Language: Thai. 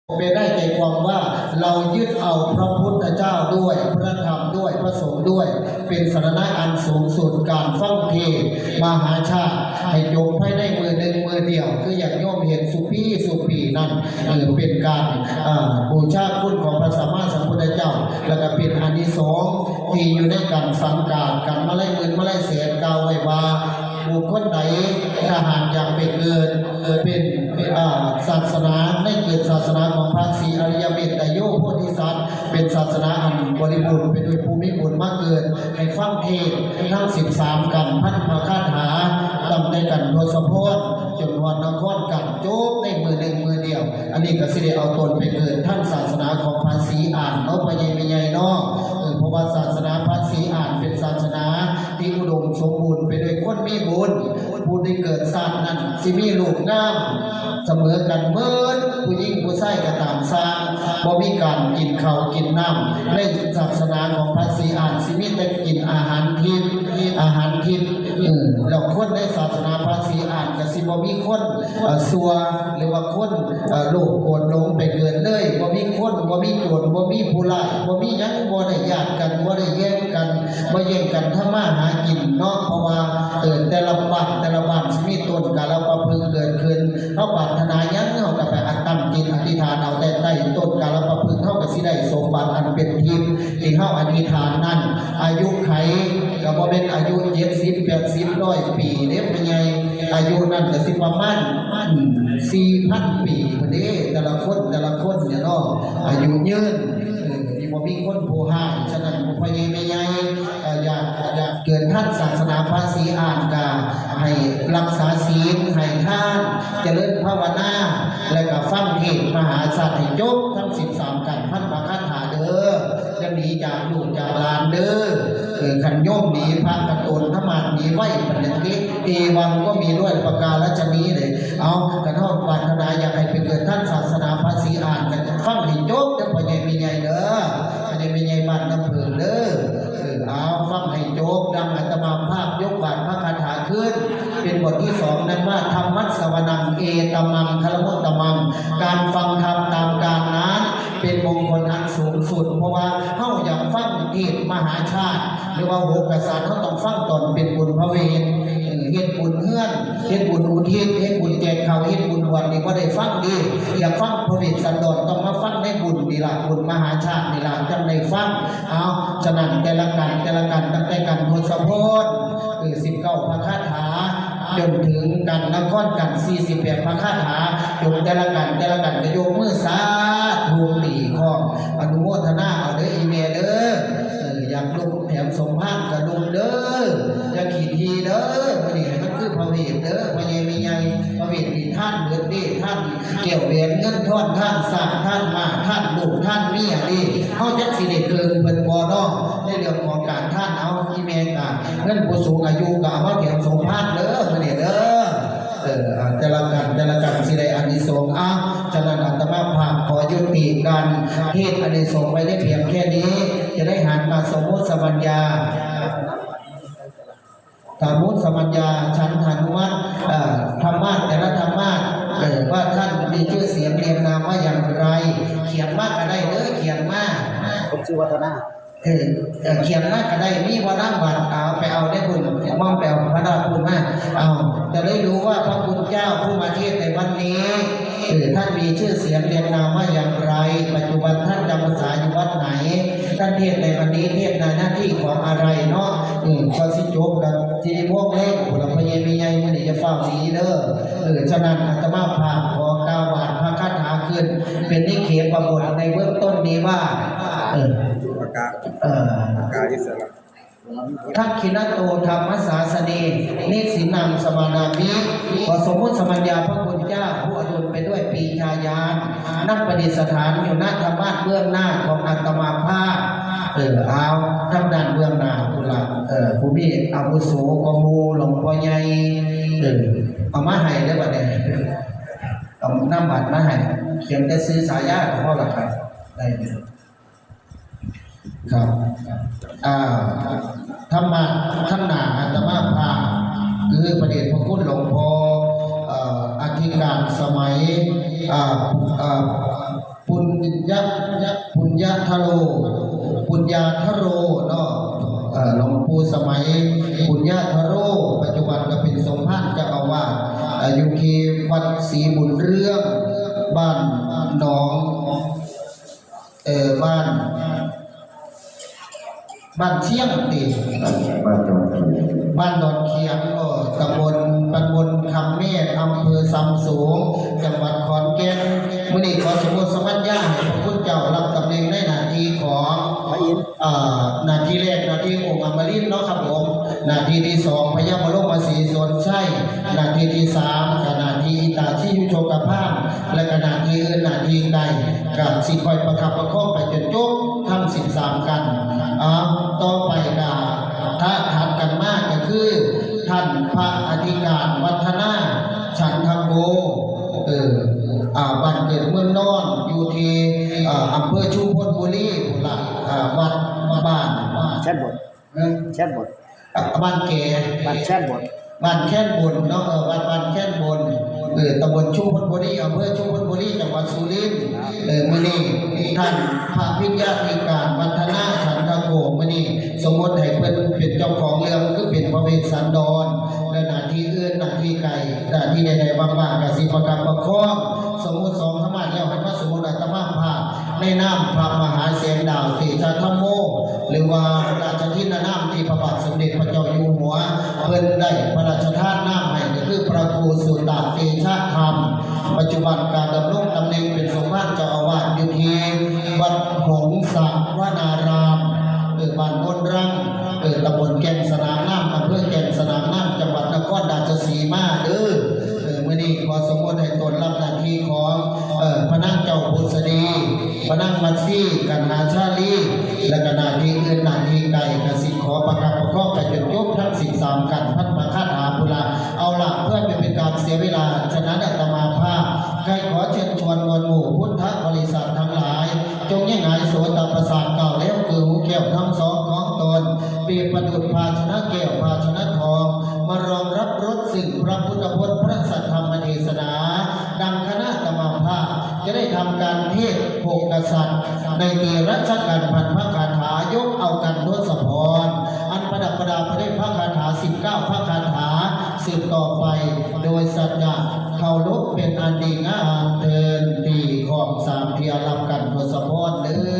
เป็นได้ใจความว่าเรายึดเอาพระพุทธเจ้าด้วยพระธรรมด้วยพระสงฆ์ด้วยเป็นสรณะอันสูงสุดการฟังเทศมหาชาติให้ยกให้ได้มือหนึ่งมือเดียวคืออย่างโยมเห็นสุปีนั่นเป็นการบูชาคุณของพระสัมมาสัมพุทธเจ้าแล้วก็เป็นอานิสงส์ที่อยู่ในการสังการกันมาไล่เงินมาไล่เสียกาวไว้ว่าบุคคลใดถ้าหากอยากไปเกิดเป็นศาสนาในเกิดศาสนาของพระศรีอริยเมตไตรโยโพธิสัตว์เป็นศาสนาอันบริบูรณ์เป็นโดยภูมิบุญมากเกิดในฟังเทศทั้ง13กันพันธคาถาตำในกันโดยสะโพกจนวันนครกันโจ๊กในมือหนึ่งมือเดียวอันนี้ก็สิได้เอาตนไปเกิดท่านศาสนาของพระศรีอานเนาะพระใหญ่เนาะเพราะว่าศาสนาพระศรีอานเป็นศาสนาที่อุดมสมบูรณ์ไปด้วยคนมีบุญผู้ที่เกิดศาสตร์นั้นสิมีลูกงามเสมอกันเมื่อผู้หญิงผู้ชายก็ตามสร้างบ่มีการกินข้าวกินน้ำในศาสนาของพระศรีอานสิมีแต่กินอาหารทิพย์แล้วคนในศาสนาพระศรีอานก็สิบ่มีคนซัวหรือว่าคนโลภโกรธหลงไปเกิดเลยบ่มีคนบ่มีโจรบ่มีผู้ร้ายบ่มีหยังบ่ได้ญาติกันบ่ได้แย่งกันบ่แย่งกันทำมาหากินเนาะเพราะว่าแต่ละบ้านสิมีต้นกาลปะพึงเกิดขึ้นเฮาปรารถนาหยังเฮาก็ไปตั้งจิตอธิษฐานเอาแต่ใต้ต้นกาลปะพึงเฮาก็สิได้สมบัติอันเป็นทิพย์ที่เฮาอธิษฐานนั้นอายุไขก็บ่เป็นอายุ70 80 100ปีเด้พ่อใหญ่อายุนั้นก็สิประมาณ4,000 ปีพุ่นเด้แต่ละคนเนี่ยเนาะอายุยืนที่บ่มีคนผู้ให้ฉะนั้นพ่อใหญ่แม่ใหญ่อยากเกิดท่านศาสนาพระศรีอานก็ให้รักษาศีลให้ทานเจริญภาวนาและก็ฟังเทศมหาสัตว์ให้จบทั้ง13กันพันคาถาเด้อจะหนีจากลูกจากหลานเด้อขันโยมหนีพระกระโตนธรรมาหนีไว้ปัญญาทิเอวังก็มีด้วยประกาศชนีเลยเอากระทบปรารถนาอยากให้ไปเกิดท่านศาสนาพระศรีอานกันฟังให้จบเด้อพ่อใหญ่แม่ใหญ่เด้อพ่อใหญ่แม่ใหญ่บ้านน้ำเผือกเด้อเอาฟังให้จบดังอาตมาภาพยกบาทพระคาถาขึ้นเป็นบทที่2นั้นว่าธรรมัสสวนังเอตมังคารมุตตมังการฟังธรรมตามการนั้นเป็นมงคลอันสูงสุดเพราะว่าเฮาอยากฟังเทศมหาชาติหรือว่าโหกษัตริย์เฮาต้องฟังตอนเป็นบุญพระเวรเฮ็ดบุญเฮือนเฮ็ดบุญอุทิศเฮ็ดบุญแจกข้าวเฮ็ดบุญวันนี่บ่ได้ฟังดีอยากฟังพระเวทสันดรต้องมาฟังในบุญนี่ล่ะบุญมหาชาตินี่ล่ะจังได้ฟังเอาฉะนั้นแต่ละกันตั้งแต่กันทศพล19พระคาถาจนถึงกันนครกัน48พระคาถาจนแต่ละกันก็ยกมือสาธุตีของอนุโมทนาเอาเด้ออีเมลเด้ออยากลงแถมสมภาพกระดุมเด้ออยากขี่ทีเด้อนี่มันคือพระเวทเด้อพระเยมีใหญ่พระเวทมีท่านเบิดเด้ท่านเกี่ยวเวียนเงินทอดท่านสร้างท่านมาท่านลูกท่านเมียนี่เฮาจักสิได้เกินเพิ่นบ่เนาะในเรื่องของการท่านเอาอีเมลกันเงินผู้สูงอายุก็เอามาแถมสมภาพเด้อมื้อนี้เด้อแต่ละกันสิได้อานิสงส์ฉะนั้นอาตมาภาพขอยุติการเทศอานิสงส์ไว้ได้เพียงแค่นี้จะได้หันมาสมมุติสมัญญาชั้นธนุวัตธรรมะแต่ละธรรมะว่าท่านมีชื่อเสียงเรียงนามว่าอย่างไรเขียนมากก็ได้เลยเขียนมากผมชื่อวัฒนาเขียนมากก็ได้มีวาระบัตรเอาไปเอาได้บุญมองแปลพระดาคุณมากเอาจะได้รู้ว่าพระคุณเจ้าผู้มาเทศในวันนี้ท่านมีชื่อเสียงเรียงนามว่าอย่างไรปัจจุบันท่านจำพรรษาอยู่วัดไหนท่านเทศในวันนี้เทศในหน้าที่ของอะไรเนาะพอสิจบกับจีพวกเล็กผลพยมีใหญ่มันจะเฝ้าสีเด้อฉะนั้นอาตมาภาพขอกาวาดพระคาถาขึ้นเป็นนิเขปประบทในเบื้องต้นนี้ว่าประกาศอิสระทักขิณโตธรรมศาสเนนิสินังสมานามิขอสมมุติสมัญญาพระคุณเจ้าผู้อดุลไปด้วยปีชายานนักประดิษฐานอยู่ณธรรมะเบื้องหน้าของอาตมาภาพเอาทำด้านเบื้องหน้าผู้หลักผู้มีอาวุโสกมูหลวงพ่อใหญ่เอามาให้ได้บ่เนี่ยเอาน้ำบัตรมาให้เขียนแต่ซื้อสายาของพ่อหลักครับได้ครับธรรมะท่านหนาอาตมาภาพคือประเดชพระคุณหลวงพ่ออธิการสมัย ทโรปุญญาทโรเนาะหลวงปู่สมัยปุญญาทโรปัจจุบันก็เป็นสมภารเจ้าอาวาสอยู่ที่วัดศรีบุญเรืองบ้านหนองบ้านเชียงติบ้านดอนเคียงก็ตำบลคำเมฆอำเภอซำสูงจังหวัดขอนแก่นมื้อนี้ขอสมมุติสมัญญาให้พระคุณเจ้ารับตำแหน่งในหน้าที่ของหน้าที่แรกหน้าที่องค์อมรินทร์เนาะครับผมหน้าที่ที่2พญาบรมศรีสวนชัยหน้าที่ที่3ก็หน้าที่อิตาชิยุโชกภาพและก็หน้าที่อื่นหน้าที่ใดก็สิคอยประคับประคองไปจนจบทั้ง13กันต่อไปก็ถ้าถัดกันมากก็คือท่านพระอธิการวัฒนาฉันทโกบ้านเกิดเมืองนอนอยู่ที่อำเภอชุมพลบุรีวัดบ้านแช่บทบ้านแก่บ้านแช่บทบ้านแค่นบนเนาะบ้านแค่นบนตำบลชุมพลบุรีอำเภอชุมพลบุรีจังหวัดสุรินทร์มื้อนี้ท่านพระวิญญาธิการวัฒนาฉันทโกมื้อนี้สมมติให้เพิ่นเป็นเจ้าของเรื่องคือเป็นพระเวสสันดรและหน้าที่อื่นหน้าที่ไกลหน้าที่ใดๆบางๆก็สิประคับประคองสมมุติ2ธรรมะแล้วให้พระสมมุติอาตมาภาพในนามพระมหาเสนดาวเตชะธรรมโมหรือว่าราชทินนามที่พระบาทสมเด็จพระเจ้าอยู่หัวเพิ่นได้พระราชทานนามให้ก็คือพระครูสุตตะเตชะธรรมปัจจุบันการดำรงตำแหน่งเป็นสมภารเจ้าอาวาสอยู่ที่วัดหงสักวนารามบ้านโนนรังตำบลแก่นสนามน้ำอำเภอแก่นสนามน้ำจังหวัดนครราชสีมามื้อนี้ขอสมมติให้ตนรับหน้าที่ของพระนางเจ้าพุทธดีพระนางมัตสีกันหาชาลีและก็หน้าที่อื่นหน้าที่ไกลกสิขอประคับประคองไปจนจบทั้ง13กันพัฒนาคาถาพุระเอาล่ะเพื่อไม่เป็นการเสียเวลาฉะนั้นอาตมาภาพใครขอเชิญชวนมวลหมู่พุทธบริษัททั้งหลายจงยังไงโสตประสาทเก่าแล้วคือหูแก้วทั้งสองของตนเปรียบประดุจภาชนะแก้วภาชนะทองมารองรับรสสิ่งพระพุทธพจน์พระสัทธรรมเทศนาดังคณะกรรมภาพจะได้ทำการเทศน์โภกษัตริย์ในตีรัชกาลพันพระคาถายกเอากันทศพรอันประดับประดาพระได้พระคาถา19พระคาถาสืบต่อไปโดยสัจจะเคารพเป็นอันดีงามเทินดีของ3เทียรับกันทศพร